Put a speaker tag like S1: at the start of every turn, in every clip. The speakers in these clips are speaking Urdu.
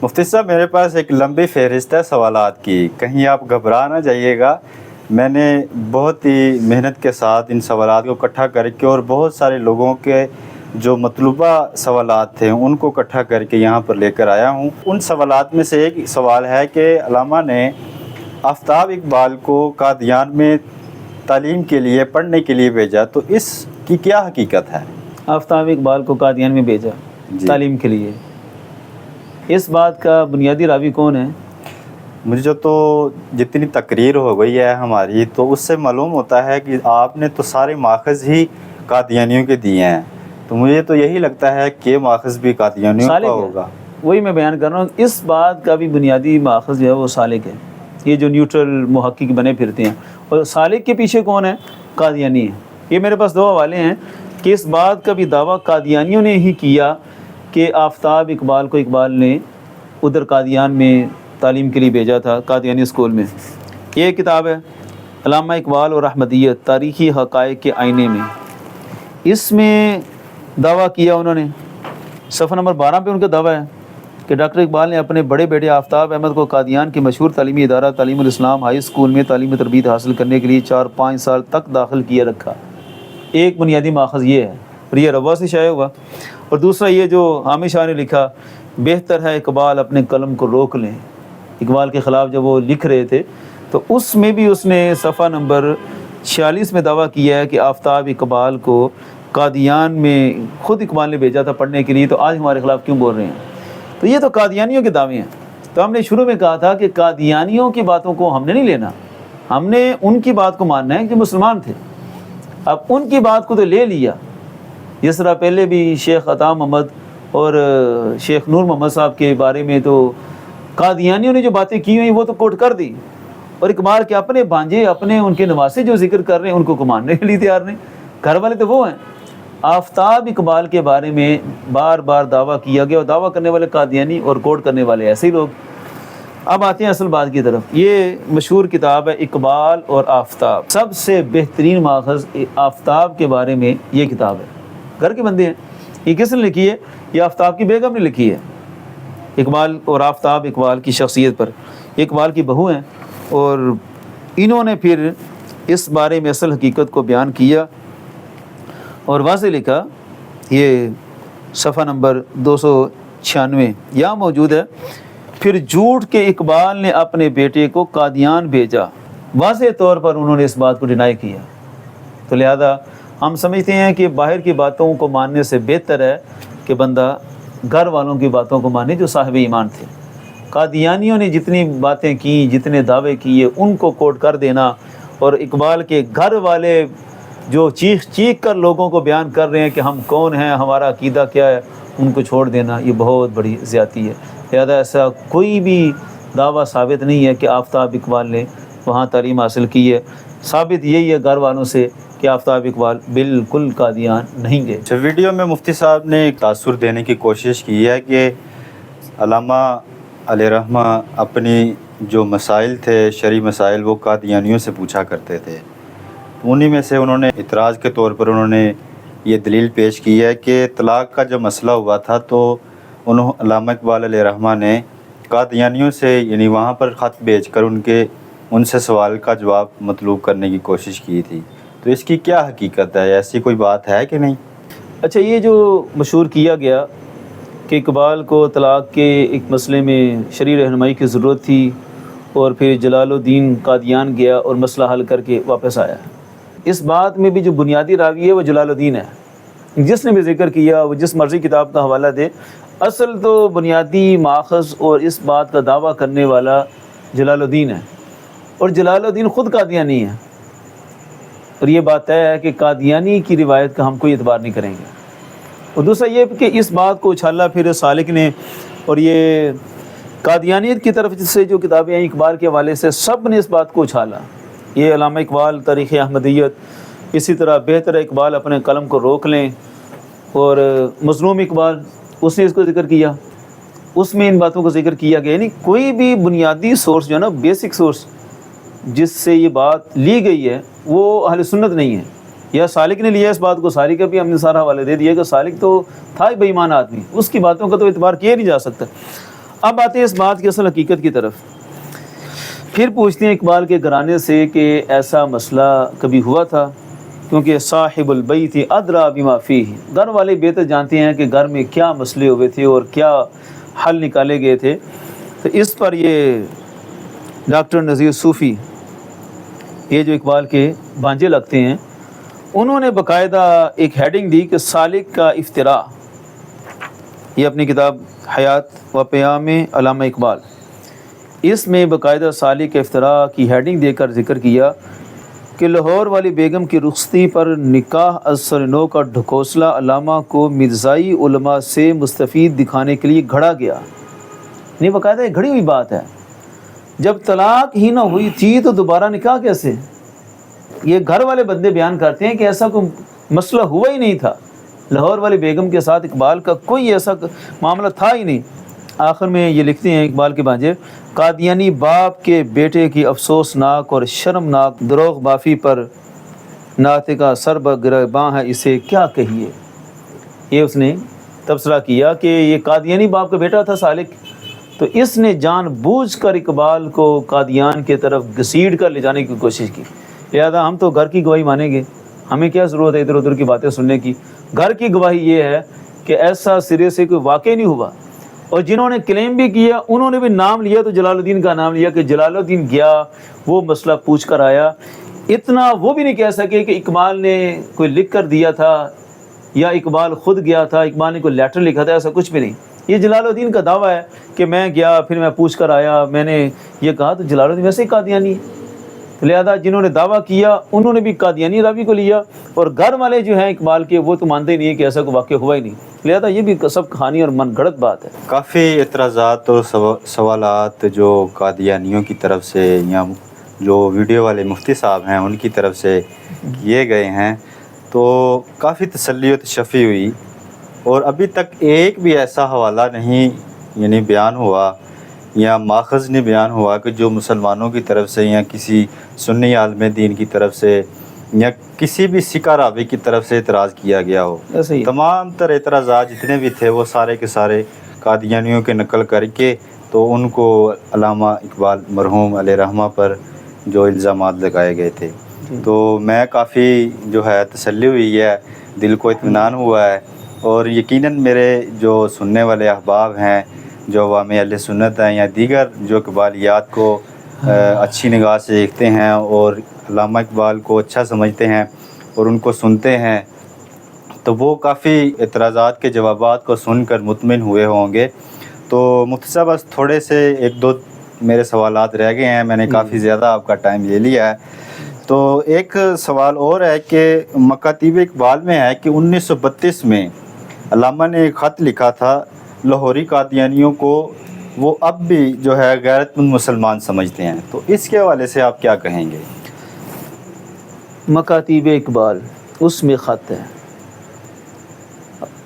S1: مفتی صاحب میرے پاس ایک لمبی فہرست ہے سوالات کی، کہیں آپ گھبرا نہ جائیے گا۔ میں نے بہت ہی محنت کے ساتھ ان سوالات کو اکٹھا کر کے اور بہت سارے لوگوں کے جو مطلوبہ سوالات تھے ان کو اکٹھا کر کے یہاں پر لے کر آیا ہوں۔ ان سوالات میں سے ایک سوال ہے کہ علامہ نے آفتاب اقبال کو قادیان میں تعلیم کے لیے پڑھنے کے لیے بھیجا، تو اس کی کیا حقیقت ہے؟
S2: آفتاب اقبال کو قادیان میں بھیجا تعلیم کے لیے، اس بات کا بنیادی راوی کون ہے؟
S1: مجھے تو جتنی تقریر ہو گئی ہے ہماری تو اس سے معلوم ہوتا ہے کہ آپ نے تو سارے ماخذ ہی قادیانیوں کے دیے ہیں، تو مجھے تو یہی لگتا ہے کہ ماخذ بھی قادیانیوں کا ہوگا۔
S2: وہی میں بیان کر رہا ہوں، اس بات کا بھی بنیادی ماخذ جو ہے وہ سالک ہے، یہ جو نیوٹرل محقق بنے پھرتے ہیں، اور سالک کے پیچھے کون ہے؟ قادیانی ہے۔ یہ میرے پاس دو حوالے ہیں کہ اس بات کا بھی دعویٰ قادیانیوں نے ہی کیا کہ آفتاب اقبال کو اقبال نے ادھر قادیان میں تعلیم کے لیے بھیجا تھا، قادیانی اسکول میں۔ یہ کتاب ہے علامہ اقبال اور احمدیت تاریخی حقائق کے آئینے میں، اس میں دعویٰ کیا انہوں نے، صفحہ نمبر 12 پہ ان کا دعویٰ ہے کہ ڈاکٹر اقبال نے اپنے بڑے بیٹے آفتاب احمد کو قادیان کے مشہور تعلیمی ادارہ تعلیم الاسلام ہائی اسکول میں تعلیمی تربیت حاصل کرنے کے لیے 4-5 سال تک داخل کیے رکھا۔ ایک بنیادی ماخذ یہ ہے، اور یہ روا سے شائع ہوا۔ اور دوسرا یہ جو حامد شاہ نے لکھا، بہتر ہے اقبال اپنے قلم کو روک لیں، اقبال کے خلاف جب وہ لکھ رہے تھے تو اس میں بھی اس نے صفحہ نمبر 46 میں دعویٰ کیا ہے کہ آفتاب اقبال کو قادیان میں خود اقبال نے بھیجا تھا پڑھنے کے لیے، تو آج ہمارے خلاف کیوں بول رہے ہیں؟ تو یہ تو قادیانیوں کے دعوے ہیں۔ تو ہم نے شروع میں کہا تھا کہ قادیانیوں کی باتوں کو ہم نے نہیں لینا، ہم نے ان کی بات کو ماننا ہے جو مسلمان تھے۔ اب ان کی بات کو تو لے لیا، جس طرح پہلے بھی شیخ عطا محمد اور شیخ نور محمد صاحب کے بارے میں تو قادیانیوں نے جو باتیں کی ہوئی وہ تو کوٹ کر دی، اور اقبال کے اپنے بھانجے اپنے ان کے نواسے جو ذکر کر رہے ہیں ان کو ماننے کے لیے تیار نہیں۔ گھر والے تو وہ ہیں۔ آفتاب اقبال کے بارے میں بار بار دعویٰ کیا گیا، اور دعویٰ کرنے والے قادیانی اور کوٹ کرنے والے ایسے ہی لوگ۔ اب آتے ہیں اصل بات کی طرف۔ یہ مشہور کتاب ہے اقبال اور آفتاب، سب سے بہترین ماخذ آفتاب کے بارے میں یہ کتاب ہے۔ گھر کے بندے ہیں، یہ کس نے لکھی ہے؟ یہ آفتاب کی بیگم نے لکھی ہے، اقبال اور آفتاب اقبال کی شخصیت پر۔ یہ اقبال کی بہو ہیں، اور انہوں نے پھر اس بارے میں اصل حقیقت کو بیان کیا اور واضح لکھا۔ یہ صفحہ نمبر 296 یہاں موجود ہے۔ پھر جھوٹ کے اقبال نے اپنے بیٹے کو قادیان بھیجا، واضح طور پر انہوں نے اس بات کو ڈینائی کیا۔ تو لہذا ہم سمجھتے ہیں کہ باہر کی باتوں کو ماننے سے بہتر ہے کہ بندہ گھر والوں کی باتوں کو مانے جو صاحب ایمان تھے۔ قادیانیوں نے جتنی باتیں کی، جتنے دعوے کیے، ان کو کوٹ کر دینا، اور اقبال کے گھر والے جو چیخ چیخ کر لوگوں کو بیان کر رہے ہیں کہ ہم کون ہیں، ہمارا عقیدہ کیا ہے، ان کو چھوڑ دینا، یہ بہت بڑی زیادتی ہے۔ لہذا ایسا کوئی بھی دعویٰ ثابت نہیں ہے کہ آفتاب اقبال نے وہاں تعلیم حاصل کی ہے۔ ثابت یہی ہے گھر والوں سے کہ آفتاب اقبال بالکل قادیان نہیں گئے۔
S1: ویڈیو میں مفتی صاحب نے ایک تاثر دینے کی کوشش کی ہے کہ علامہ علیہ رحمہ اپنی جو مسائل تھے، شرعی مسائل، وہ قادیانیوں سے پوچھا کرتے تھے۔ انہی میں سے انہوں نے اعتراض کے طور پر انہوں نے یہ دلیل پیش کی ہے کہ طلاق کا جو مسئلہ ہوا تھا تو علامہ اقبال علیہ رحمہ نے قادیانیوں سے یعنی وہاں پر خط بھیج کر ان سے سوال کا جواب مطلوب کرنے کی کوشش کی تھی۔ تو اس کی کیا حقیقت ہے؟ ایسی کوئی بات ہے کہ نہیں؟
S2: اچھا، یہ جو مشہور کیا گیا کہ اقبال کو طلاق کے ایک مسئلے میں شرعی رہنمائی کی ضرورت تھی، اور پھر جلال الدین قادیان گیا اور مسئلہ حل کر کے واپس آیا، اس بات میں بھی جو بنیادی راوی ہے وہ جلال الدین ہے۔ جس نے بھی ذکر کیا وہ جس مرضی کتاب کا حوالہ دے، اصل تو بنیادی ماخذ اور اس بات کا دعویٰ کرنے والا جلال الدین ہے، اور جلال الدین خود قادیانی ہے، اور یہ بات ہے کہ قادیانی کی روایت کا ہم کوئی اعتبار نہیں کریں گے۔ اور دوسرا یہ کہ اس بات کو اچھالا پھر سالک نے، اور یہ قادیانیت کی طرف سے جو کتابیں ہیں اقبال کے حوالے سے سب نے اس بات کو اچھالا۔ یہ علامہ اقبال تاریخ احمدیت، اسی طرح بہتر اقبال اپنے قلم کو روک لیں، اور مظلوم اقبال اس نے اس کو ذکر کیا، اس میں ان باتوں کو ذکر کیا گیا۔ یعنی کوئی بھی بنیادی سورس جو ہے نا، بیسک سورس جس سے یہ بات لی گئی ہے وہ اہل سنت نہیں ہے، یا سالک نے لیا اس بات کو۔ سالک کا بھی ہم نے سارا حوالے دے دیا کہ سالک تو تھا ہی بے ایمان آدمی، اس کی باتوں کا تو اعتبار کیا نہیں جا سکتا۔ اب آتے ہیں اس بات کی اصل حقیقت کی طرف. پھر پوچھتے ہیں اقبال کے گھرانے سے کہ ایسا مسئلہ کبھی ہوا تھا؟ کیونکہ صاحب البیت ادری بما فیہ، گھر والے بہتر جانتے ہیں کہ گھر میں کیا مسئلے ہوئے تھے اور کیا حل نکالے گئے تھے. تو اس پر یہ ڈاکٹر نذیر صوفی، یہ جو اقبال کے بھانجے لگتے ہیں، انہوں نے باقاعدہ ایک ہیڈنگ دی کہ سالک کا افتراء. یہ اپنی کتاب حیات و پیام علامہ اقبال، اس میں باقاعدہ سالک افتراء کی ہیڈنگ دے کر ذکر کیا کہ لاہور والی بیگم کی رخصتی پر نکاح از سر نو کا ڈھکوسلا علامہ کو مرزائی علماء سے مستفید دکھانے کے لیے گھڑا گیا. نہیں، باقاعدہ یہ گھڑی ہوئی بات ہے. جب طلاق ہی نہ ہوئی تھی تو دوبارہ نکاح کیسے؟ یہ گھر والے بندے بیان کرتے ہیں کہ ایسا کوئی مسئلہ ہوا ہی نہیں تھا. لاہور والی بیگم کے ساتھ اقبال کا کوئی ایسا معاملہ تھا ہی نہیں. آخر میں یہ لکھتے ہیں اقبال کے بھانجے، قادیانی باپ کے بیٹے کی افسوسناک اور شرمناک دروغ بافی پر ناطقہ سر بگرباں ہے، اسے کیا کہیے. یہ اس نے تبصرہ کیا کہ یہ قادیانی باپ کا بیٹا تھا سالک، تو اس نے جان بوجھ کر اقبال کو قادیان کی طرف گھسیٹ کر لے جانے کی کوشش کی. لہذا ہم تو گھر کی گواہی مانیں گے، ہمیں کیا ضرورت ہے ادھر ادھر کی باتیں سننے کی. گھر کی گواہی یہ ہے کہ ایسا سرے سے کوئی واقع نہیں ہوا. اور جنہوں نے کلیم بھی کیا انہوں نے بھی نام لیا، تو جلال الدین کا نام لیا کہ جلال الدین گیا، وہ مسئلہ پوچھ کر آیا. اتنا وہ بھی نہیں کہہ سکے کہ اقبال نے کوئی لکھ کر دیا تھا یا اقبال خود گیا تھا، اقبال نے کوئی لیٹر لکھا تھا، ایسا کچھ بھی نہیں. یہ جلال الدین کا دعویٰ ہے کہ میں گیا، پھر میں پوچھ کر آیا، میں نے یہ کہا. تو جلال الدین ویسے ہی قادیانی ہے. لہذا جنہوں نے دعویٰ کیا انہوں نے بھی قادیانی راوی کو لیا، اور گھر والے جو ہیں اقبال کے وہ تو مانتے ہی نہیں ہے کہ ایسا کوئی واقع ہوا ہی نہیں. لہذا یہ بھی سب کہانی اور من گھڑت بات ہے.
S1: کافی اعتراضات اور سوالات جو قادیانیوں کی طرف سے یا جو ویڈیو والے مفتی صاحب ہیں ان کی طرف سے کیے گئے ہیں، تو کافی تسلی و تشفی ہوئی. اور ابھی تک ایک بھی ایسا حوالہ نہیں یعنی بیان ہوا یا ماخذ نہیں بیان ہوا کہ جو مسلمانوں کی طرف سے یا کسی سنی عالم دین کی طرف سے یا کسی بھی سکہ راوی کی طرف سے اعتراض کیا گیا ہو.
S2: ایسے ہی
S1: تمام تر اعتراضات جتنے بھی تھے وہ سارے کے سارے قادیانیوں کے نقل کر کے تو ان کو علامہ اقبال مرحوم علیہ رحمہ پر جو الزامات لگائے گئے تھے. تو میں کافی جو ہے تسلی ہوئی ہے، دل کو اطمینان ہوا ہے. اور یقیناً میرے جو سننے والے احباب ہیں، جو عوام اہل سنت ہیں یا دیگر جو اقبالیات کو اچھی نگاہ سے دیکھتے ہیں اور علامہ اقبال کو اچھا سمجھتے ہیں اور ان کو سنتے ہیں، تو وہ کافی اعتراضات کے جوابات کو سن کر مطمئن ہوئے ہوں گے. تو مختصر بس تھوڑے سے ایک دو میرے سوالات رہ گئے ہیں، میں نے کافی زیادہ آپ کا ٹائم لے لیا ہے. تو ایک سوال اور ہے کہ مکاتیب اقبال میں ہے کہ 1932 میں علامہ نے ایک خط لکھا تھا لاہوری قادیانیوں کو، وہ اب بھی جو ہے غیرت مند مسلمان سمجھتے ہیں. تو اس کے حوالے سے آپ کیا کہیں گے؟
S2: مکاتیب اقبال، اس میں خط ہے.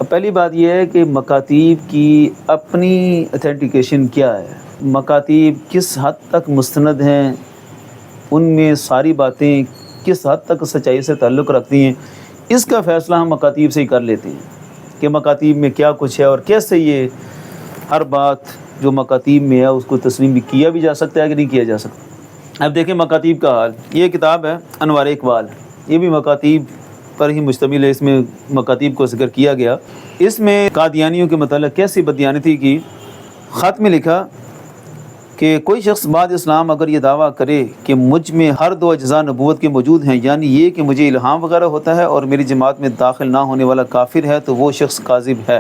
S2: پہلی بات یہ ہے کہ مکاتیب کی اپنی اتھینٹیکیشن کیا ہے، مکاتیب کس حد تک مستند ہیں، ان میں ساری باتیں کس حد تک سچائی سے تعلق رکھتی ہیں، اس کا فیصلہ ہم مکاتیب سے ہی کر لیتے ہیں کہ مکاتیب میں کیا کچھ ہے اور کیسے یہ ہر بات جو مکاتیب میں ہے اس کو تسلیم بھی کیا بھی جا سکتا ہے کہ نہیں کیا جا سکتا. اب دیکھیں مکاتیب کا حال. یہ کتاب ہے انوار اقبال، یہ بھی مکاتیب پر ہی مشتمل ہے. اس میں مکاتیب کو ذکر کیا گیا. اس میں قادیانیوں کے متعلق کیسی بددیانتی کی. خط میں لکھا کہ کوئی شخص بعد اسلام اگر یہ دعویٰ کرے کہ مجھ میں ہر دو اجزاء نبوت کے موجود ہیں، یعنی یہ کہ مجھے الہام وغیرہ ہوتا ہے اور میری جماعت میں داخل نہ ہونے والا کافر ہے، تو وہ شخص کاذب ہے.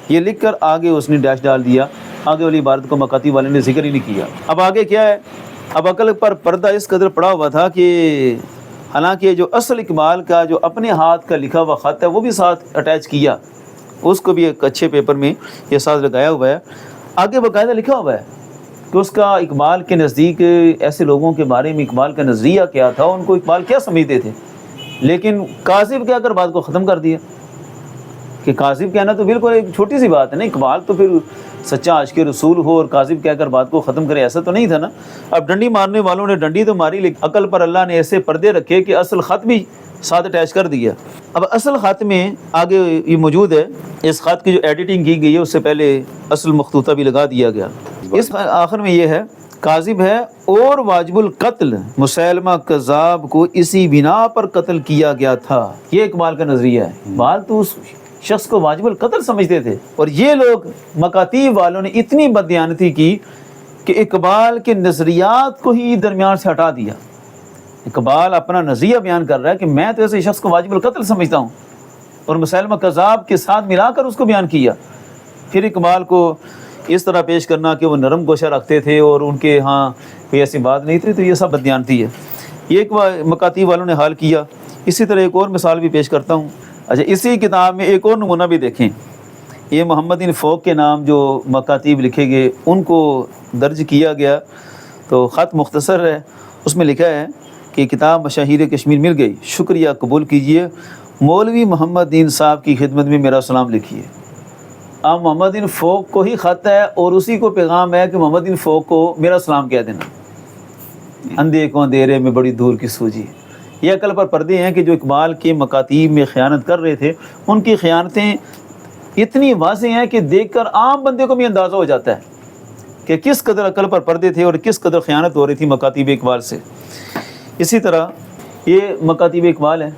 S2: یہ لکھ کر آگے اس نے ڈیش ڈال دیا. آگے والی عبارت کو مکاتیب والے نے ذکر ہی نہیں کیا. اب آگے کیا ہے؟ اب عقل پر پردہ اس قدر پڑا ہوا تھا کہ حالانکہ جو اصل اقبال کا جو اپنے ہاتھ کا لکھا ہوا خط ہے وہ بھی ساتھ اٹیچ کیا، اس کو بھی ایک اچھے پیپر میں یہ ساتھ لگایا ہوا ہے. آگے باقاعدہ لکھا ہوا ہے کہ اس کا اقبال کے نزدیک ایسے لوگوں کے بارے میں اقبال کا نظریہ کیا تھا، ان کو اقبال کیا سمجھتے تھے، لیکن کاذب کہہ کر بات کو ختم کر دیا کہ کاذب کہنا تو بالکل ایک چھوٹی سی بات ہے نا، اقبال تو پھر سچا عاشق رسول ہو اور کاذب کہہ کر بات کو ختم کرے، ایسا تو نہیں تھا نا۔ اب ڈنڈی مارنے والوں نے ڈنڈی تو ماری، لیکن عقل پر اللہ نے ایسے پردے رکھے کہ اصل خط بھی ساتھ اٹیچ کر دیا۔ اب اصل خط میں آگے یہ موجود ہے، اس خط کی جو ایڈیٹنگ کی گئی ہے اس سے پہلے اصل مخطوطہ بھی لگا دیا گیا۔ اس آخر میں یہ ہے، کاذب ہے اور واجب القتل، مسیلمہ کذاب کو اسی بنا پر قتل کیا گیا تھا، یہ اقبال کا نظریہ ہے۔ اقبال تو اس شخص کو واجب القتل سمجھتے تھے، اور یہ لوگ مکاتیب والوں نے اتنی بددیانتی کی کہ اقبال کے نظریات کو ہی درمیان سے ہٹا دیا۔ اقبال اپنا نظریہ بیان کر رہا ہے کہ میں تو ایسے شخص کو واجب القتل سمجھتا ہوں، اور مسیلمہ کذاب کے ساتھ ملا کر اس کو بیان کیا۔ پھر اقبال کو اس طرح پیش کرنا کہ وہ نرم گوشہ رکھتے تھے اور ان کے ہاں کوئی ایسی بات نہیں تھی، تو یہ سب بددیانتی ہے، یہ ایک مکاتیب والوں نے حال کیا۔ اسی طرح ایک اور مثال بھی پیش کرتا ہوں۔ اچھا، اسی کتاب میں ایک اور نمونہ بھی دیکھیں، یہ محمد بن فوق کے نام جو مکاتیب لکھے گئے ان کو درج کیا گیا، تو خط مختصر ہے، اس میں لکھا ہے کہ کتاب مشاہیر کشمیر مل گئی، شکریہ قبول کیجئے، مولوی محمد دین صاحب کی خدمت میں میرا سلام لکھیے۔ اب محمد بن فوق کو ہی خط ہے اور اسی کو پیغام ہے کہ محمد بن فوق کو میرا سلام کہہ دینا۔ اندھے کو اندھیرے میں بڑی دور کی سوجی، یہ عقل پر پردے ہیں کہ جو اقبال کے مکاتیب میں خیانت کر رہے تھے، ان کی خیانتیں اتنی واضح ہیں کہ دیکھ کر عام بندے کو بھی اندازہ ہو جاتا ہے کہ کس قدر عقل پر پردے تھے اور کس قدر خیانت ہو رہی تھی مکاتیب اقبال سے۔ اسی طرح یہ مکاتیب اقبال ہے،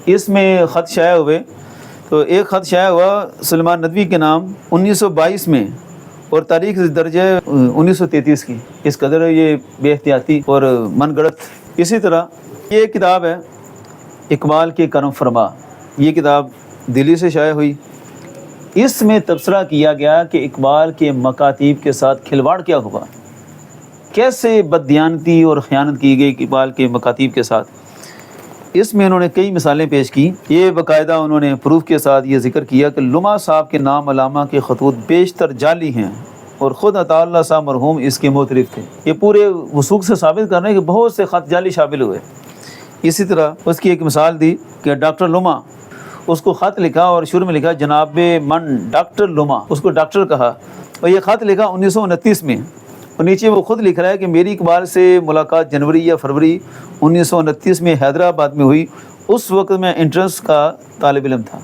S2: اس میں خط شائع ہوئے، تو ایک خط شائع ہوا سلمان ندوی کے نام 1922 میں، اور تاریخ درج ہے 1933 کی، اس قدر یہ بے احتیاطی اور من گڑت۔ اسی طرح یہ کتاب ہے اقبال کے کرم فرما، یہ کتاب دلی سے شائع ہوئی، اس میں تبصرہ کیا گیا کہ اقبال کے مکاتیب کے ساتھ کھلواڑ کیا ہوا، کیسے بددیانتی اور خیانت کی گئی اقبال کے مکاتیب کے ساتھ۔ اس میں انہوں نے کئی مثالیں پیش کی، یہ باقاعدہ انہوں نے پروف کے ساتھ یہ ذکر کیا کہ لمع صاحب کے نام علامہ کے خطوط بیشتر جعلی ہیں، اور خود عطا اللہ صاحب مرحوم اس کے معترف تھے۔ یہ پورے وثوق سے ثابت کر رہے ہیں کہ بہت سے خط جعلی شامل ہوئے۔ اسی طرح اس کی ایک مثال دی کہ ڈاکٹر لمع، اس کو خط لکھا اور شروع میں لکھا جناب من ڈاکٹر لمع، اس کو ڈاکٹر کہا، اور یہ خط لکھا 1929 میں، اور نیچے وہ خود لکھ رہا ہے کہ میری اقبال سے ملاقات جنوری یا فروری 1929 میں حیدرآباد میں ہوئی، اس وقت میں انٹرنس کا طالب علم تھا،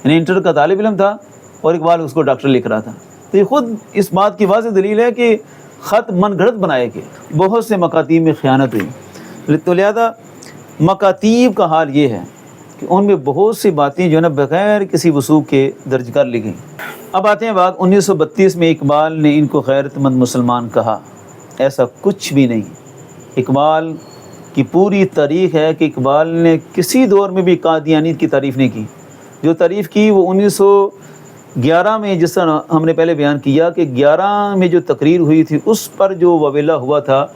S2: یعنی انٹر کا طالب علم تھا، اور اقبال اس کو ڈاکٹر لکھ رہا تھا۔ تو یہ خود اس بات کی واضح دلیل ہے کہ خط من گھڑت بنائے گئے، بہت سے مکاتیب میں خیانت ہوئی۔ تو لہذا مکاتیب کا حال یہ ہے کہ ان میں بہت سی باتیں جو ہے نا بغیر کسی وثوق کے درج کر لی گئیں۔ اب آتے ہیں بات 1932 میں اقبال نے ان کو غیرت مند مسلمان کہا، ایسا کچھ بھی نہیں۔ اقبال کی پوری تاریخ ہے کہ اقبال نے کسی دور میں بھی قادیانیت کی تعریف نہیں کی، جو تعریف کی وہ 1911 میں، جس طرح ہم نے پہلے بیان کیا کہ 11 میں جو تقریر ہوئی تھی اس پر جو وبیلہ ہوا تھا،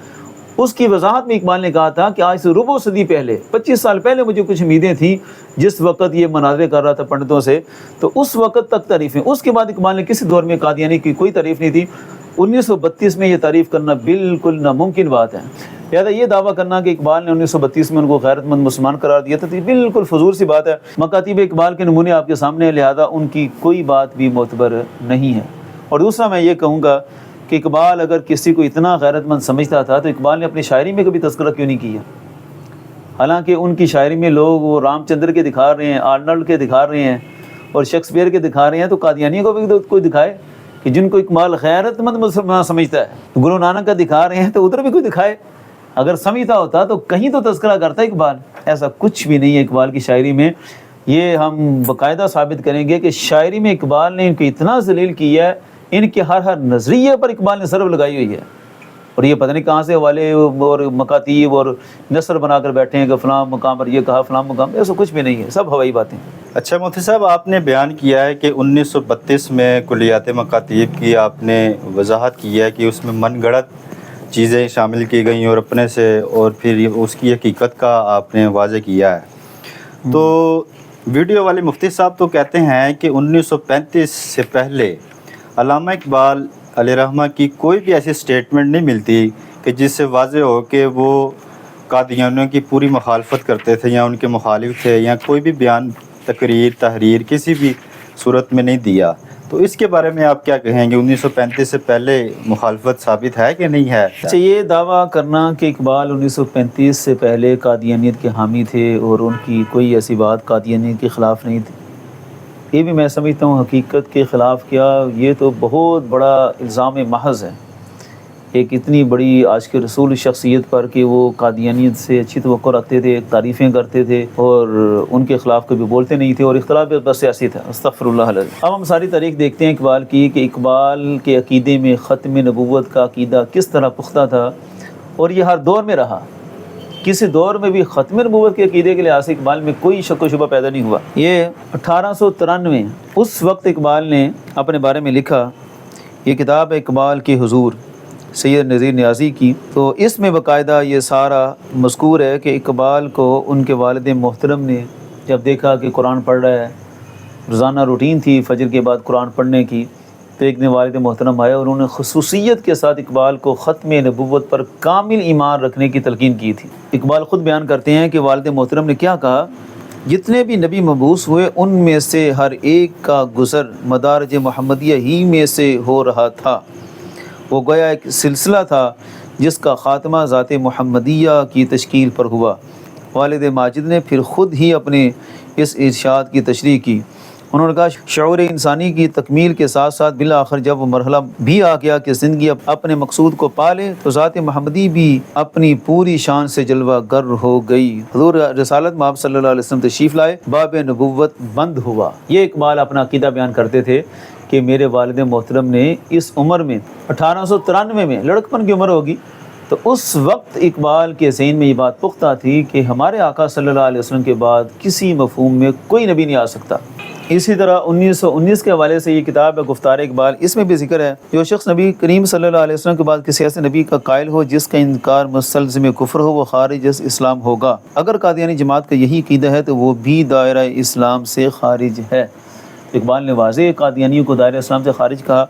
S2: اس کی وضاحت میں اقبال نے کہا تھا کہ آج سے ربع صدی پہلے، 25 سال پہلے مجھے کچھ امیدیں تھیں، جس وقت یہ مناظرے کر رہا تھا پنڈتوں سے، تو اس وقت تک تعریفیں، اس کے بعد اقبال نے کسی دور میں قادیانی کی کوئی تعریف نہیں تھی۔ 1932 میں یہ تعریف کرنا بالکل ناممکن بات ہے، لہٰذا یہ دعویٰ کرنا کہ اقبال نے 1932 میں ان کو غیرت مند مسلمان قرار دیا تھا، تو یہ بالکل فضول سی بات ہے۔ مکاتیب اقبال کے نمونے آپ کے سامنے ہیں، لہذا ان کی کوئی بات بھی معتبر نہیں ہے۔ اور دوسرا میں یہ کہوں گا کہ اقبال اگر کسی کو اتنا غیرت مند سمجھتا تھا تو اقبال نے اپنی شاعری میں کبھی تذکرہ کیوں نہیں کیا؟ حالانکہ ان کی شاعری میں لوگ وہ رام چندر کے دکھا رہے ہیں، آرنلڈ کے دکھا رہے ہیں، اور شیکسپیئر کے دکھا رہے ہیں، تو قادیانیوں کو بھی تو کوئی دکھائے کہ جن کو اقبال غیرت مند مسلمان سمجھتا ہے۔ گرو نانک کا دکھا رہے ہیں تو ادھر بھی کوئی دکھائے، اگر سمجھتا ہوتا تو کہیں تو تذکرہ کرتا ہے اقبال۔ ایسا کچھ بھی نہیں ہے اقبال کی شاعری میں، یہ ہم باقاعدہ ثابت کریں گے کہ شاعری میں اقبال نے ان کو اتنا ذلیل کیا ہے، ان کے ہر نظریے پر اقبال نے ضرب لگائی ہوئی ہے، اور یہ پتہ نہیں کہاں سے حوالے اور مکاتیب اور نثر بنا کر بیٹھے ہیں کہ فلاں مقام پر یہ کہا، فلاں مقام پر، ایسا کچھ بھی نہیں ہے، سب ہوائی باتیں۔
S1: اچھا مفتی صاحب، آپ نے بیان کیا ہے کہ 1932 میں کلیات مکاتیب کی آپ نے وضاحت کی ہے کہ اس میں من گڑت چیزیں شامل کی گئیں اور اپنے سے، اور پھر اس کی حقیقت کا آپ نے واضح کیا ہے۔ تو ویڈیو والے مفتی صاحب تو کہتے ہیں کہ 1935 سے پہلے علامہ اقبال علیہ رحمہ کی کوئی بھی ایسی سٹیٹمنٹ نہیں ملتی کہ جس سے واضح ہو کہ وہ قادیانیوں کی پوری مخالفت کرتے تھے یا ان کے مخالف تھے، یا کوئی بھی بیان، تقریر، تحریر کسی بھی صورت میں نہیں دیا، تو اس کے بارے میں آپ کیا کہیں گے؟ 1935 سے پہلے مخالفت ثابت ہے کہ نہیں ہے؟
S2: اچھا، یہ دعویٰ کرنا کہ اقبال 1935 سے پہلے قادیانیت کے حامی تھے اور ان کی کوئی ایسی بات قادیانیت کے خلاف نہیں تھی، یہ بھی میں سمجھتا ہوں حقیقت کے خلاف کیا، یہ تو بہت بڑا الزام محض ہے ایک اتنی بڑی عاشق رسول شخصیت پر کہ وہ قادیانیت سے اچھی توقع رکھتے تھے، تعریفیں کرتے تھے اور ان کے خلاف کبھی بولتے نہیں تھے، اور اختلاف بس سیاسی تھا، استغفر اللہ العظیم۔ اب ہم ساری تاریخ دیکھتے ہیں اقبال کی کہ اقبال کے عقیدے میں ختم نبوت کا عقیدہ کس طرح پختہ تھا، اور یہ ہر دور میں رہا، کسی دور میں بھی ختم نبوت کے عقیدے کے لحاظ سے اقبال میں کوئی شک و شبہ پیدا نہیں ہوا۔ یہ 1893 اس وقت اقبال نے اپنے بارے میں لکھا، یہ کتاب ہے اقبال کے حضور سید نذیر نیازی کی، تو اس میں باقاعدہ یہ سارا مذکور ہے کہ اقبال کو ان کے والد محترم نے جب دیکھا کہ قرآن پڑھ رہا ہے، روزانہ روٹین تھی فجر کے بعد قرآن پڑھنے کی، تو ایک نے والد محترم آیا اور انہوں نے خصوصیت کے ساتھ اقبال کو ختم نبوت پر کامل ایمان رکھنے کی تلقین کی تھی۔ اقبال خود بیان کرتے ہیں کہ والد محترم نے کیا کہا، جتنے بھی نبی مبعوث ہوئے ان میں سے ہر ایک کا گزر مدارج محمدیہ ہی میں سے ہو رہا تھا، وہ گویا ایک سلسلہ تھا جس کا خاتمہ ذات محمدیہ کی تشکیل پر ہوا۔ والد ماجد نے پھر خود ہی اپنے اس ارشاد کی تشریح کی، انہوں نے کہا شعور انسانی کی تکمیل کے ساتھ ساتھ بالآخر جب وہ مرحلہ بھی آ گیا کہ زندگی اپنے مقصود کو پالے تو ذات محمدی بھی اپنی پوری شان سے جلوہ گر ہو گئی، حضور رسالت مآب صلی اللہ علیہ وسلم تشریف لائے، باب نبوت بند ہوا۔ یہ اقبال اپنا عقیدہ بیان کرتے تھے کہ میرے والد محترم نے اس عمر میں 1893 میں لڑکپن کی عمر ہوگی، تو اس وقت اقبال کے ذہن میں یہ بات پختہ تھی کہ ہمارے آقا صلی اللہ علیہ وسلم کے بعد کسی مفہوم میں کوئی نبی نہیں آ سکتا۔ اسی طرح 1919 کے حوالے سے یہ کتاب ہے گفتار اقبال، اس میں بھی ذکر ہے جو شخص نبی کریم صلی اللہ علیہ وسلم کے بعد کسی ایسے نبی کا قائل ہو جس کا انکار مستلزم کفر ہو، وہ خارج از اسلام ہوگا۔ اگر قادیانی جماعت کا یہی عقیدہ ہے تو وہ بھی دائرہ اسلام سے خارج ہے۔ اقبال نے واضح قادیانیوں کو دائرہ اسلام سے خارج کہا،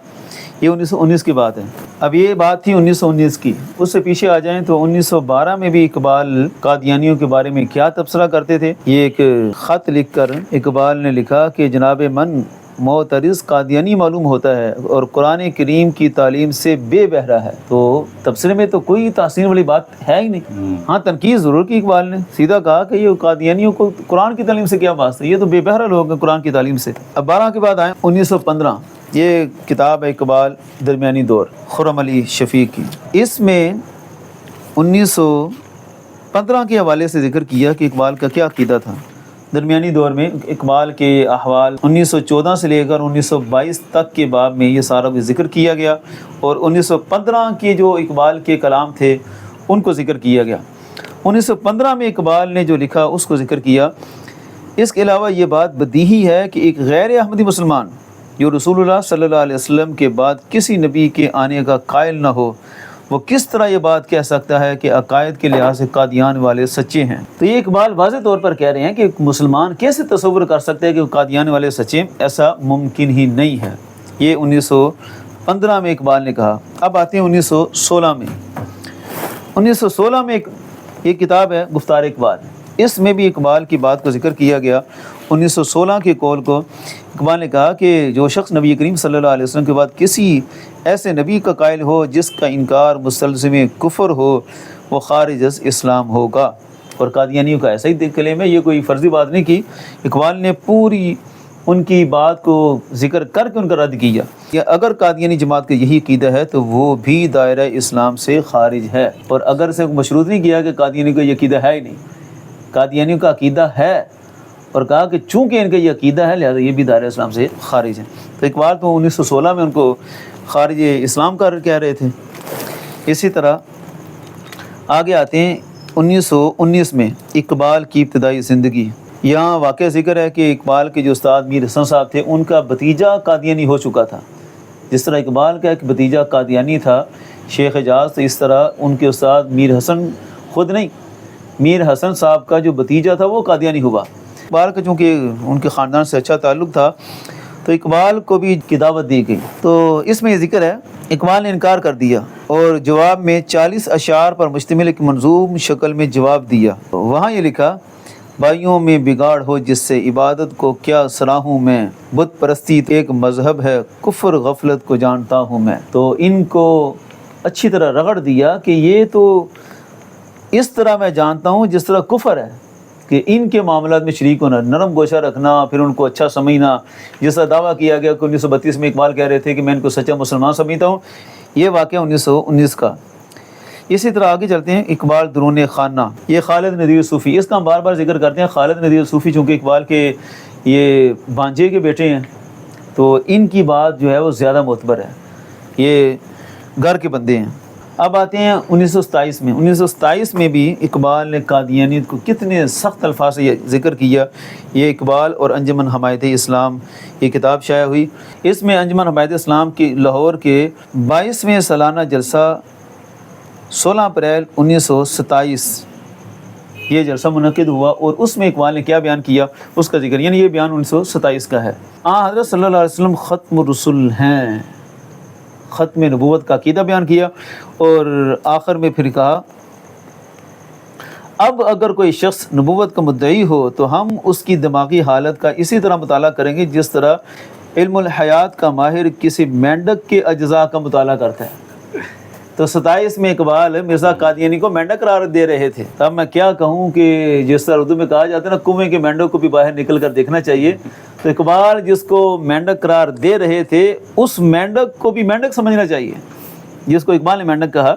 S2: یہ 1919 کی بات ہے۔ اب یہ بات تھی 1919 کی، اس سے پیچھے آ جائیں تو 1912 میں بھی اقبال قادیانیوں کے بارے میں کیا تبصرہ کرتے تھے۔ یہ ایک خط لکھ کر اقبال نے لکھا کہ جناب من معترض قادیانی معلوم ہوتا ہے اور قرآن کریم کی تعلیم سے بے بہرا ہے، تو تبصرے میں تو کوئی تحسین والی بات ہے ہی نہیں۔ ہاں تنقید ضرور کی اقبال نے، سیدھا کہا کہ یہ قادیانیوں کو قرآن کی تعلیم سے کیا واسطہ، یہ تو بے بہرا لوگ ہیں قرآن کی تعلیم سے۔ اب 12 کے بعد آئیں 1915، یہ کتاب ہے اقبال درمیانی دور خرم علی شفیق کی، اس میں 1915 کے حوالے سے ذکر کیا کہ اقبال کا کیا عقیدہ تھا۔ درمیانی دور میں اقبال کے احوال 1914 سے لے کر 1922 تک کے باب میں یہ سارا ذکر کیا گیا، اور 1915 کے جو اقبال کے کلام تھے ان کو ذکر کیا گیا۔ 1915 میں اقبال نے جو لکھا اس کو ذکر کیا۔ اس کے علاوہ یہ بات بدیہی ہے کہ ایک غیر احمدی مسلمان جو رسول اللہ صلی اللہ علیہ وسلم کے بعد کسی نبی کے آنے کا قائل نہ ہو، وہ کس طرح یہ بات کہہ سکتا ہے کہ عقائد کے لحاظ سے قادیان والے سچے ہیں۔ تو یہ اقبال واضح طور پر کہہ رہے ہیں کہ ایک مسلمان کیسے تصور کر سکتے ہیں کہ قادیان والے سچے، ایسا ممکن ہی نہیں ہے۔ یہ 1915 میں اقبال نے کہا۔ اب آتے ہیں 1916 میں۔ 1916 میں یہ کتاب ہے گفتار اقبال، اس میں بھی اقبال کی بات کو ذکر کیا گیا۔ 1916 کے قول کو اقبال نے کہا کہ جو شخص نبی کریم صلی اللہ علیہ وسلم کے بعد کسی ایسے نبی کا قائل ہو جس کا انکار مستلزم کفر ہو، وہ خارج از اسلام ہوگا۔ اور قادیانیوں کا ایسا ہی کلیم ہے، یہ کوئی فرضی بات نہیں کی، اقبال نے پوری ان کی بات کو ذکر کر کے ان کا رد کیا کہ اگر قادیانی جماعت کا یہی عقیدہ ہے تو وہ بھی دائرہ اسلام سے خارج ہے، اور اگر سے مشروط نہیں کیا کہ قادیانی کا یہ عقیدہ ہے ہی نہیں، قادیانیوں کا عقیدہ ہے، اور کہا کہ چونکہ ان کا یہ عقیدہ ہے لہذا یہ بھی دائرہ اسلام سے خارج ہے۔ تو اقبال تو 1916 میں ان کو خارج اسلام کا کہہ رہے تھے۔ اسی طرح آگے آتے ہیں 1919 میں اقبال کی ابتدائی زندگی۔ یہاں واقعہ ذکر ہے کہ اقبال کے جو استاد میر حسن صاحب تھے ان کا بھتیجا قادیانی ہو چکا تھا۔ جس طرح اقبال کا ایک بھتیجا قادیانی تھا شیخ اعجاز، تو اس طرح ان کے استاد میر حسن خود نہیں، میر حسن صاحب کا جو بھتیجا تھا وہ قادیانی ہوا۔ اقبال کا چونکہ ان کے خاندان سے اچھا تعلق تھا تو اقبال کو بھی کی دعوت دی گئی۔ تو اس میں یہ ذکر ہے اقبال نے انکار کر دیا اور جواب میں 40 اشعار پر مشتمل ایک منظوم شکل میں جواب دیا۔ وہاں یہ لکھا بھائیوں میں بگاڑ ہو جس سے عبادت کو کیا سراہوں میں، بت پرستی ایک مذہب ہے کفر غفلت کو جانتا ہوں میں۔ تو ان کو اچھی طرح رگڑ دیا کہ یہ تو اس طرح میں جانتا ہوں جس طرح کفر ہے، کہ ان کے معاملات میں شریک ہونا، نرم گوشہ رکھنا، پھر ان کو اچھا سمجھنا، جس طرح دعویٰ کیا گیا کہ 1932 میں اقبال کہہ رہے تھے کہ میں ان کو سچا مسلمان سمجھتا ہوں، یہ واقعہ 1919 کا۔ اسی طرح آگے چلتے ہیں، اقبال درون خانہ، یہ خالد ندیر صوفی، اس کا ہم بار بار ذکر کرتے ہیں۔ خالد ندیر صوفی چونکہ اقبال کے یہ بانجے کے بیٹے ہیں، تو ان کی بات جو ہے وہ زیادہ معتبر ہے، یہ گھر کے بندے ہیں۔ اب آتے ہیں 1927 میں۔ 1927 میں بھی اقبال نے قادیانیت کو کتنے سخت الفاظ سے ذکر کیا۔ یہ اقبال اور انجمن حمایت اسلام یہ کتاب شائع ہوئی۔ اس میں انجمن حمایت اسلام کی لاہور کے 22ویں سالانہ جلسہ 16 اپریل 1927 یہ جلسہ منعقد ہوا، اور اس میں اقبال نے کیا بیان کیا اس کا ذکر، یعنی یہ بیان 1927 کا ہے۔ حضرت صلی اللہ علیہ وسلم ختم الرسل ہیں، ختم نبوت کا عقیدہ بیان کیا، اور آخر میں پھر کہا اب اگر کوئی شخص نبوت کا مدعی ہو تو ہم اس کی دماغی حالت کا اسی طرح مطالعہ کریں گے جس طرح علم الحیات کا ماہر کسی مینڈک کے اجزاء کا مطالعہ کرتا ہے۔ تو 27 میں اقبال مرزا قادیانی کو مینڈک قرار دے رہے تھے۔ اب میں کیا کہوں کہ جس طرح اردو میں کہا جاتا ہے نا، کنویں کے مینڈک کو بھی باہر نکل کر دیکھنا چاہیے، تو اقبال جس کو مینڈک قرار دے رہے تھے اس مینڈک کو بھی مینڈک سمجھنا چاہیے جس کو اقبال نے مینڈک کہا،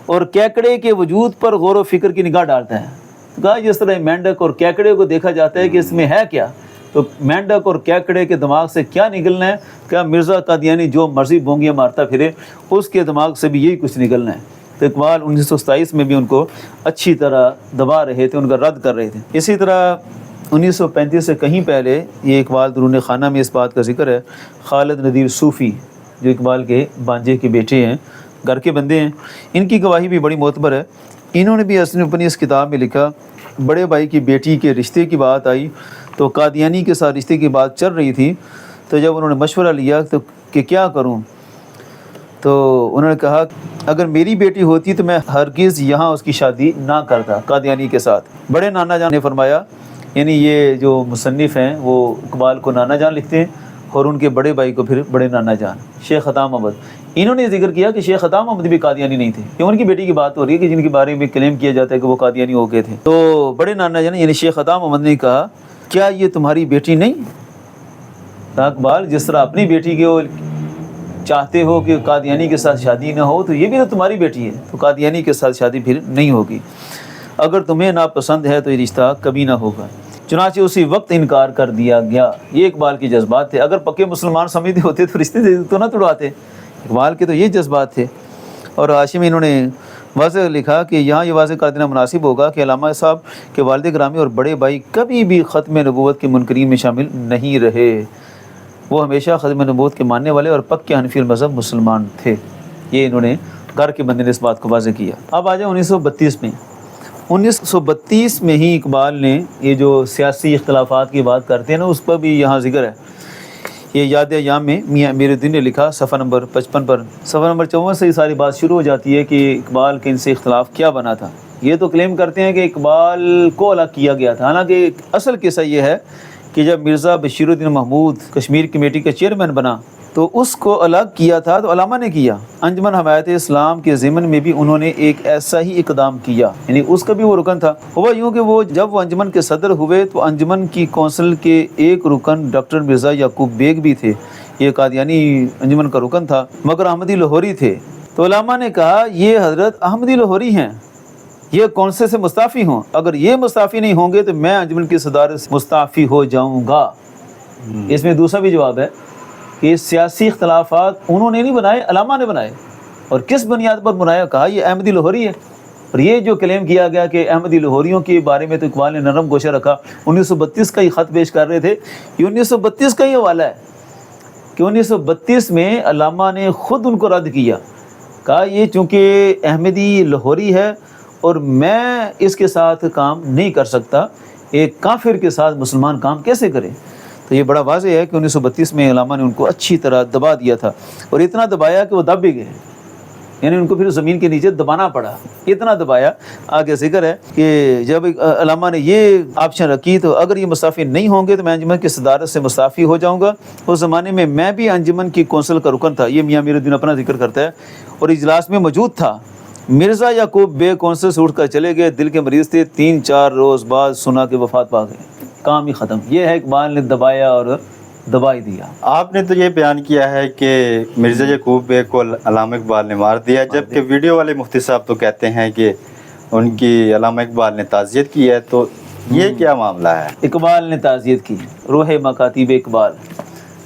S2: اور کیکڑے کے وجود پر غور و فکر کی نگاہ ڈالتا ہے۔ کہا جس طرح مینڈک اور کیکڑے کو دیکھا جاتا ہے کہ اس میں ہے کیا، تو مینڈک اور کیکڑے کے دماغ سے کیا نکلنا ہے، کیا مرزا قادیانی جو مرضی بونگیاں مارتا پھرے اس کے دماغ سے بھی یہی کچھ نکلنا ہے۔ تو اقبال 1927 میں بھی ان کو اچھی طرح دبا رہے تھے، ان کا رد کر رہے تھے۔ اسی طرح 1935 سے کہیں پہلے یہ اقبال درون خانہ میں اس بات کا ذکر ہے، خالد ندیر صوفی جو اقبال کے بانجے کے بیٹے ہیں، گھر کے بندے ہیں، ان کی گواہی بھی بڑی معتبر ہے۔ انہوں نے بھی اپنی اس کتاب میں لکھا، بڑے بھائی کی بیٹی کے رشتے کی بات آئی تو قادیانی کے ساتھ رشتے کی بات چل رہی تھی، تو جب انہوں نے مشورہ لیا تو کہ کیا کروں، تو انہوں نے کہا اگر میری بیٹی ہوتی تو میں ہرگز یہاں اس کی شادی نہ کرتا قادیانی کے ساتھ۔ بڑے نانا جان نے فرمایا، یعنی یہ جو مصنف ہیں وہ اقبال کو نانا جان لکھتے ہیں اور ان کے بڑے بھائی کو پھر بڑے نانا جان، شیخ عطا محمد۔ انہوں نے ذکر کیا کہ شیخ عطا محمد بھی قادیانی نہیں تھے، کہ ان کی بیٹی کی بات ہو رہی ہے کہ جن کے بارے میں کلیم کیا جاتا ہے کہ وہ قادیانی ہو گئے تھے۔ تو بڑے نانا جان یعنی شیخ عطا محمد نے کہا کیا یہ تمہاری بیٹی نہیں؟ اقبال جس طرح اپنی بیٹی کے چاہتے ہو کہ قادیانی کے ساتھ شادی نہ ہو، تو یہ بھی تو تمہاری بیٹی ہے، تو قادیانی کے ساتھ شادی پھر نہیں ہوگی، اگر تمہیں ناپسند ہے تو یہ رشتہ کبھی نہ ہوگا۔ چنانچہ اسی وقت انکار کر دیا گیا۔ یہ اقبال کے جذبات تھے، اگر پکے مسلمان سمجھتے ہوتے تو رشتے تو نہ توڑاتے، اقبال کے تو یہ جذبات تھے۔ اور حاشی میں انہوں نے واضح لکھا کہ یہاں یہ واضح کر دینا مناسب ہوگا کہ علامہ صاحب کے والد گرامی اور بڑے بھائی کبھی بھی ختم نبوت کے منکرین میں شامل نہیں رہے، وہ ہمیشہ ختم نبوت کے ماننے والے اور پکے حنفی المذہب مسلمان تھے۔ یہ انہوں نے گھر کے بندے نے اس بات کو واضح کیا۔ اب آ جائیں 1932 میں۔ 1932 میں ہی اقبال نے یہ جو سیاسی اختلافات کی بات کرتے ہیں نا، اس پر بھی یہاں ذکر ہے۔ یہ یاد ایام میں میاں امیر الدین نے لکھا صفحہ نمبر 55 پر، صفحہ نمبر 54 سے یہ ساری بات شروع ہو جاتی ہے کہ اقبال کے ان سے اختلاف کیا بنا تھا۔ یہ تو کلیم کرتے ہیں کہ اقبال کو الگ کیا گیا تھا، حالانکہ اصل قصہ یہ ہے کہ جب مرزا بشیر الدین محمود کشمیر کمیٹی کا چیئرمین بنا تو اس کو الگ کیا تھا، تو علامہ نے کیا۔ انجمن حمایت اسلام کے ضمن میں بھی انہوں نے ایک ایسا ہی اقدام کیا، یعنی اس کا بھی وہ رکن تھا۔ ہوا یوں کہ وہ جب وہ انجمن کے صدر ہوئے تو انجمن کی کونسل کے ایک رکن ڈاکٹر مرزا یعقوب بیگ بھی تھے، یہ قادیانی انجمن کا رکن تھا، مگر احمدی لاہوری تھے۔ تو علامہ نے کہا یہ حضرت احمدی لاہوری ہیں، یہ کونسل سے مستعفی ہوں، اگر یہ مستعفی نہیں ہوں گے تو میں انجمن کی صدارت سے مستعفی ہو جاؤں گا۔ اس میں دوسرا بھی جواب ہے کہ سیاسی اختلافات انہوں نے نہیں بنائے، علامہ نے بنائے، اور کس بنیاد پر بنایا؟ کہا یہ احمدی لاہوری ہے۔ اور یہ جو کلیم کیا گیا کہ احمدی لاہوریوں کے بارے میں تو اقبال نے نرم گوشہ رکھا، 1932 کا ہی خط پیش کر رہے تھے، یہ 1932 کا ہی حوالہ ہے کہ 1932 میں علامہ نے خود ان کو رد کیا، کہا یہ چونکہ احمدی لاہوری ہے اور میں اس کے ساتھ کام نہیں کر سکتا، ایک کافر کے ساتھ مسلمان کام کیسے کرے؟ تو یہ بڑا واضح ہے کہ 1932 میں علامہ نے ان کو اچھی طرح دبا دیا تھا، اور اتنا دبایا کہ وہ دب بھی گئے، یعنی ان کو پھر زمین کے نیچے دبانا پڑا، اتنا دبایا۔ آگے ذکر ہے کہ جب علامہ نے یہ آپشن رکھی تو اگر یہ مستعفی نہیں ہوں گے تو میں انجمن کی صدارت سے مستعفی ہو جاؤں گا۔ اس زمانے میں میں بھی انجمن کی کونسل کا رکن تھا، یہ میاں میر الدین اپنا ذکر کرتا ہے، اور اجلاس میں موجود تھا۔ مرزا یعقوب بے کونسل سے اٹھ کر چلے گئے، دل کے مریض تھے، 3-4 روز بعد سنا کہ وفات پا گئے، کام ہی ختم۔ یہ ہے اقبال نے دبایا اور دبا ہی دیا۔
S1: آپ نے تو یہ بیان کیا ہے کہ مرزا یعقوب بے کو علامہ اقبال نے مار دیا، جبکہ ویڈیو والے مفتی صاحب تو کہتے ہیں کہ ان کی علامہ اقبال نے تعزیت کی ہے، تو یہ کیا معاملہ ہے؟
S2: اقبال نے تعزیت کی، روح مکاتیب اقبال۔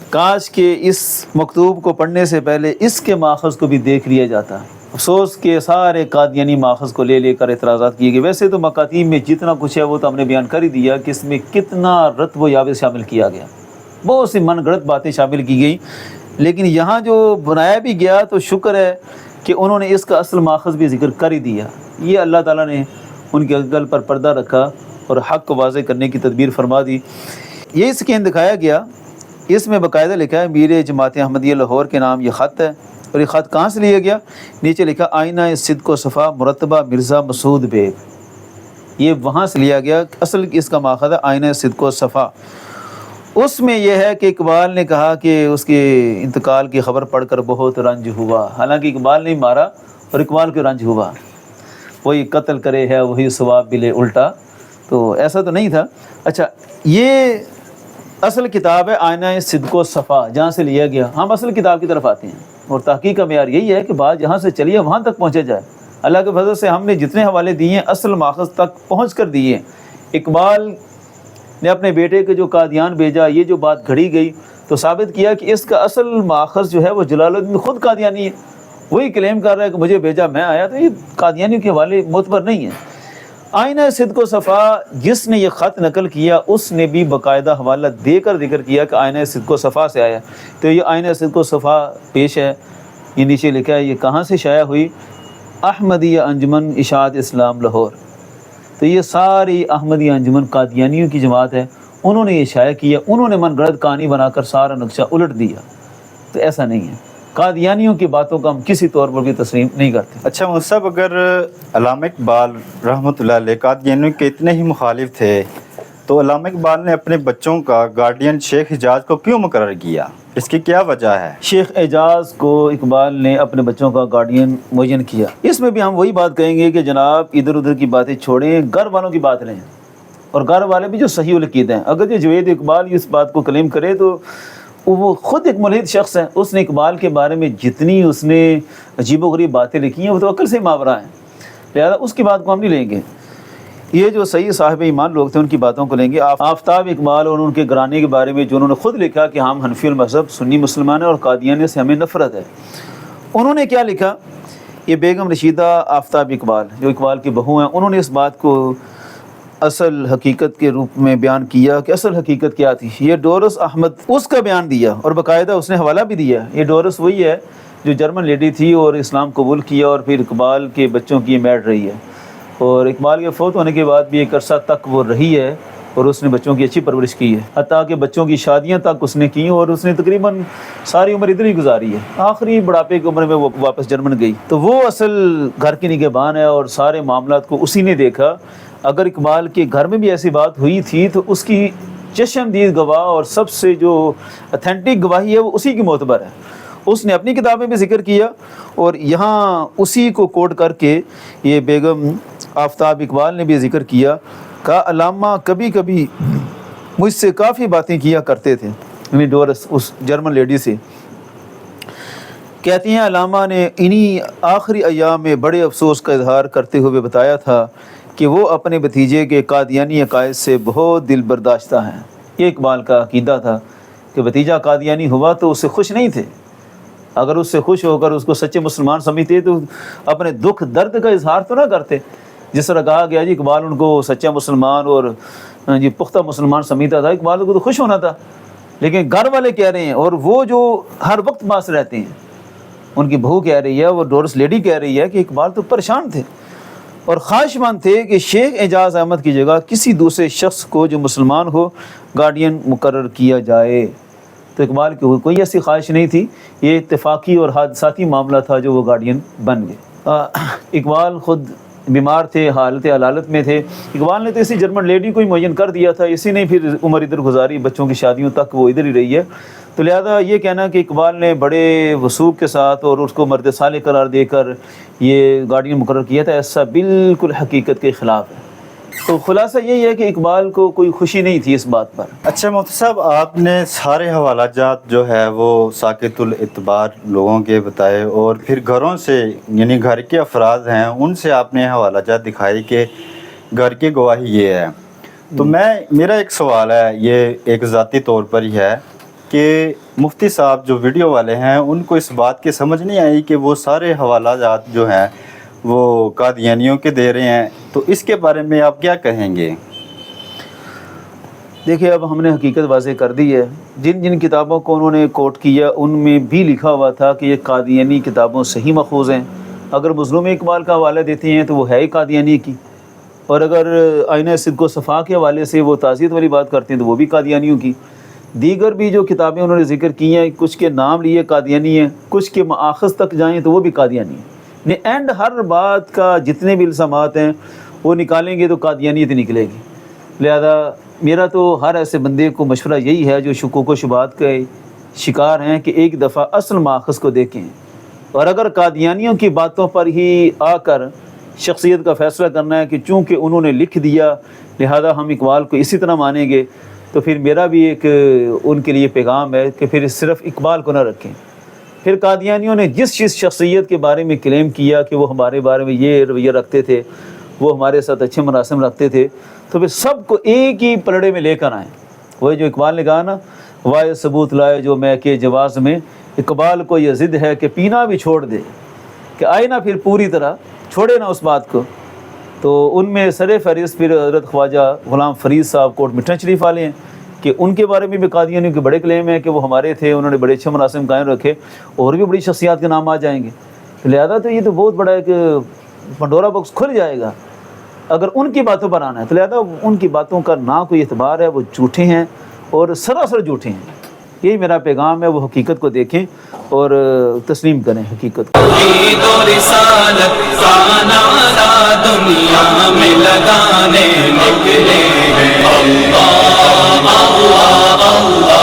S2: کاش کہ اس مکتوب کو پڑھنے سے پہلے اس کے ماخذ کو بھی دیکھ لیا جاتا۔ افسوس کہ سارے قادیانی ماخذ کو لے کر اعتراضات کیے گئے۔ ویسے تو مکاتیب میں جتنا کچھ ہے وہ تو ہم نے بیان کر ہی دیا کہ اس میں کتنا رتب و یابس شامل کیا گیا، بہت سی من گھڑت باتیں شامل کی گئی، لیکن یہاں جو بنایا بھی گیا تو شکر ہے کہ انہوں نے اس کا اصل ماخذ بھی ذکر کر ہی دیا۔ یہ اللہ تعالیٰ نے ان کے عقل پر پردہ رکھا اور حق کو واضح کرنے کی تدبیر فرما دی۔ یہ اسکین دکھایا گیا، اس میں باقاعدہ لکھا ہے میر جماعت احمدیہ لاہور کے نام یہ خط ہے، اور یہ خط کہاں سے لیا گیا؟ نیچے لکھا آئینہ صدق و صفا مرتبہ مرزا مسعود بیگ، یہ وہاں سے لیا گیا۔ اصل اس کا ماخذ ہے آئینہ صدق و صفا۔ اس میں یہ ہے کہ اقبال نے کہا کہ اس کے انتقال کی خبر پڑھ کر بہت رنج ہوا، حالانکہ اقبال نے مارا اور اقبال کو رنج ہوا، وہی قتل کرے ہے وہی ثواب ملے الٹا، تو ایسا تو نہیں تھا۔ اچھا، یہ اصل کتاب ہے آئینہ صدق و صفا، جہاں سے لیا گیا۔ ہم اصل کتاب کی طرف آتے ہیں، اور تحقیق کا معیار یہی ہے کہ بات جہاں سے چلیے وہاں تک پہنچے جائے۔ اللہ کے فضل سے ہم نے جتنے حوالے دیے ہیں اصل ماخذ تک پہنچ کر دیے۔ اقبال نے اپنے بیٹے کے جو قادیان بھیجا، یہ جو بات گھڑی گئی تو ثابت کیا کہ اس کا اصل ماخذ جو ہے وہ جلال الدین خود قادیانی ہے، وہی کلیم کر رہا ہے کہ مجھے بھیجا میں آیا، تو یہ قادیانیوں کے حوالے معتبر نہیں ہے۔ آئینہ صدق و صفا جس نے یہ خط نقل کیا اس نے بھی باقاعدہ حوالہ دے کر ذکر کیا کہ آئینہ صدق و صفا سے آیا، تو یہ آئینہ صدق و صفا پیش ہے، یہ نیچے لکھا ہے یہ کہاں سے شائع ہوئی؟ احمدیہ انجمن اشاعت اسلام لاہور۔ تو یہ ساری احمدیہ انجمن قادیانیوں کی جماعت ہے، انہوں نے یہ شائع کیا، انہوں نے من گھڑت کہانی بنا کر سارا نقشہ الٹ دیا، تو ایسا نہیں ہے۔ قادیانیوں کی باتوں کا ہم کسی طور پر بھی تسلیم نہیں کرتے۔
S1: اچھا مصعب، اگر علامہ اقبال رحمۃ اللہ علیہ قادیانیوں کے اتنے ہی مخالف تھے تو علامہ اقبال نے اپنے بچوں کا گارڈین شیخ حجاز کو کیوں مقرر کیا؟ اس کی کیا وجہ ہے؟
S2: شیخ اعجاز کو اقبال نے اپنے بچوں کا گارڈین معین کیا۔ اس میں بھی ہم وہی بات کہیں گے کہ جناب ادھر ادھر کی باتیں چھوڑیں، گھر والوں کی بات لیں، اور گھر والے بھی جو صحیح العقیدہ ہیں۔ اگر یہ جوید اقبال اس بات کو کلیم کرے تو وہ خود ایک ملحد شخص ہے، اس نے اقبال کے بارے میں جتنی اس نے عجیب و غریب باتیں لکھی ہیں وہ تو عقل سے ماورا ہیں، لہذا اس کی بات کو ہم نہیں لیں گے۔ یہ جو صحیح صاحب ایمان لوگ تھے ان کی باتوں کو لیں گے۔ آفتاب اقبال اور ان کے گھرانے کے بارے میں جو انہوں نے خود لکھا کہ ہم حنفی المذہب سنی مسلمان ہیں اور قادیانی سے ہمیں نفرت ہے، انہوں نے کیا لکھا؟ یہ بیگم رشیدہ آفتاب اقبال جو اقبال کی بہو ہیں، انہوں نے اس بات کو اصل حقیقت کے روپ میں بیان کیا کہ اصل حقیقت کیا تھی۔ یہ ڈورس احمد اس کا بیان دیا اور باقاعدہ اس نے حوالہ بھی دیا۔ یہ ڈورس وہی ہے جو جرمن لیڈی تھی اور اسلام قبول کیا اور پھر اقبال کے بچوں کی میڈ رہی ہے، اور اقبال کے فوت ہونے کے بعد بھی ایک عرصہ تک وہ رہی ہے اور اس نے بچوں کی اچھی پرورش کی ہے، حتیٰ کہ بچوں کی شادیاں تک اس نے کی، اور اس نے تقریباً ساری عمر ادھر ہی گزاری ہے، آخری بڑھاپے کی عمر میں وہ واپس جرمن گئی۔ تو وہ اصل گھر کی نگہبان ہے اور سارے معاملات کو اسی نے دیکھا۔ اگر اقبال کے گھر میں بھی ایسی بات ہوئی تھی تو اس کی چشمدید گواہ اور سب سے جو اتھینٹک گواہی ہے وہ اسی کی معتبر ہے، اس نے اپنی کتابیں بھی ذکر کیا، اور یہاں اسی کو کوٹ کر کے یہ بیگم آفتاب اقبال نے بھی ذکر کیا کہ علامہ کبھی کبھی مجھ سے کافی باتیں کیا کرتے تھے، یعنی ڈورس اس جرمن لیڈی سے۔ کہتی ہیں علامہ نے انہی آخری ایام میں بڑے افسوس کا اظہار کرتے ہوئے بتایا تھا کہ وہ اپنے بھتیجے کے قادیانی عقائد سے بہت دل برداشتہ ہیں۔ یہ اقبال کا عقیدہ تھا کہ بھتیجا قادیانی ہوا تو اس سے خوش نہیں تھے، اگر اس سے خوش ہو کر اس کو سچے مسلمان سمجھتے تو اپنے دکھ درد کا اظہار تو نہ کرتے۔ جس طرح کہا گیا جی اقبال ان کو سچا مسلمان اور جی پختہ مسلمان سمجھتا تھا، اقبال کو تو خوش ہونا تھا، لیکن گھر والے کہہ رہے ہیں اور وہ جو ہر وقت پاس رہتے ہیں، ان کی بہو کہہ رہی ہے، وہ ڈورس لیڈی کہہ رہی ہے کہ اقبال تو پریشان تھے اور خواہش مند تھے کہ شیخ اعجاز احمد کی جگہ کسی دوسرے شخص کو جو مسلمان ہو گارڈین مقرر کیا جائے۔ تو اقبال کی کوئی ایسی خواہش نہیں تھی، یہ اتفاقی اور حادثاتی معاملہ تھا جو وہ گارڈین بن گئے۔ اقبال خود بیمار تھے، حالت علالت میں تھے۔ اقبال نے تو اسی جرمن لیڈی کو ہی معین کر دیا تھا، اسی نے پھر عمر ادھر گزاری، بچوں کی شادیوں تک وہ ادھر ہی رہی ہے۔ تو لہذا یہ کہنا کہ اقبال نے بڑے وثوق کے ساتھ اور اس کو مرد صالح قرار دے کر یہ گارڈین مقرر کیا تھا، ایسا بالکل حقیقت کے خلاف ہے۔ تو خلاصہ یہی ہے کہ اقبال کو کوئی خوشی نہیں تھی اس بات پر۔
S1: اچھا مفتی صاحب، آپ نے سارے حوالہ جات جو ہے وہ ساکت الاعتبار لوگوں کے بتائے، اور پھر گھروں سے یعنی گھر کے افراد ہیں ان سے آپ نے حوالہ جات دکھائی کہ گھر کی گواہی یہ ہے۔ تو میرا ایک سوال ہے، یہ ایک ذاتی طور پر ہی ہے کہ مفتی صاحب جو ویڈیو والے ہیں ان کو اس بات کی سمجھ نہیں آئی کہ وہ سارے حوالہ جات جو ہیں وہ قادیانیوں کے دے رہے ہیں، تو اس کے بارے میں آپ کیا کہیں گے؟
S2: دیکھیے اب ہم نے حقیقت واضح کر دی ہے، جن جن کتابوں کو انہوں نے کوٹ کیا ان میں بھی لکھا ہوا تھا کہ یہ قادیانی کتابوں سے ہی ماخوذ ہیں۔ اگر مظلوم اقبال کا حوالہ دیتے ہیں تو وہ ہے ہی قادیانی کی، اور اگر آئینہ صدق و صفا کے حوالے سے وہ تعزیت والی بات کرتے ہیں تو وہ بھی قادیانیوں کی۔ دیگر بھی جو کتابیں انہوں نے ذکر کی ہیں، کچھ کے نام لیے قادیانی ہیں، کچھ کے مآخذ تک جائیں تو وہ بھی قادیانی ہیں۔ اینڈ ہر بات کا جتنے بھی الزامات ہیں وہ نکالیں گے تو قادیانیت نکلے گی۔ لہذا میرا تو ہر ایسے بندے کو مشورہ یہی ہے جو شکوک و شبہات کے شکار ہیں کہ ایک دفعہ اصل ماخذ کو دیکھیں، اور اگر قادیانیوں کی باتوں پر ہی آ کر شخصیت کا فیصلہ کرنا ہے کہ چونکہ انہوں نے لکھ دیا لہذا ہم اقبال کو اسی طرح مانیں گے، تو پھر میرا بھی ایک ان کے لیے پیغام ہے کہ پھر صرف اقبال کو نہ رکھیں۔ پھر قادیانیوں نے جس شخصیت کے بارے میں کلیم کیا کہ وہ ہمارے بارے میں یہ رویہ رکھتے تھے، وہ ہمارے ساتھ اچھے مراسم رکھتے تھے، تو پھر سب کو ایک ہی پلڑے میں لے کر آئیں۔ وہی جو اقبال نے کہا نا، وائے ثبوت لائے جو میں کے جواز میں، اقبال کو یہ ضد ہے کہ پینا بھی چھوڑ دے، کہ آئے نا پھر پوری طرح چھوڑے نا اس بات کو۔ تو ان میں سر فہرست پھر حضرت خواجہ غلام فرید صاحب کوٹ مٹھن شریف والے ہیں کہ ان کے بارے میں بھی قادیانیوں کے بڑے کلیم ہیں کہ وہ ہمارے تھے، انہوں نے بڑے اچھے مراسم قائم رکھے، اور بھی بڑی شخصیات کے نام آ جائیں گے۔ لہذا تو یہ تو بہت بڑا ایک پنڈورا باکس کھل جائے گا اگر ان کی باتوں پر آنا ہے۔ تو لہذا ان کی باتوں کا نہ کوئی اعتبار ہے، وہ جھوٹے ہیں اور سراسر جھوٹے ہیں۔ یہی میرا پیغام ہے، وہ حقیقت کو دیکھیں اور تسلیم کریں حقیقت کو۔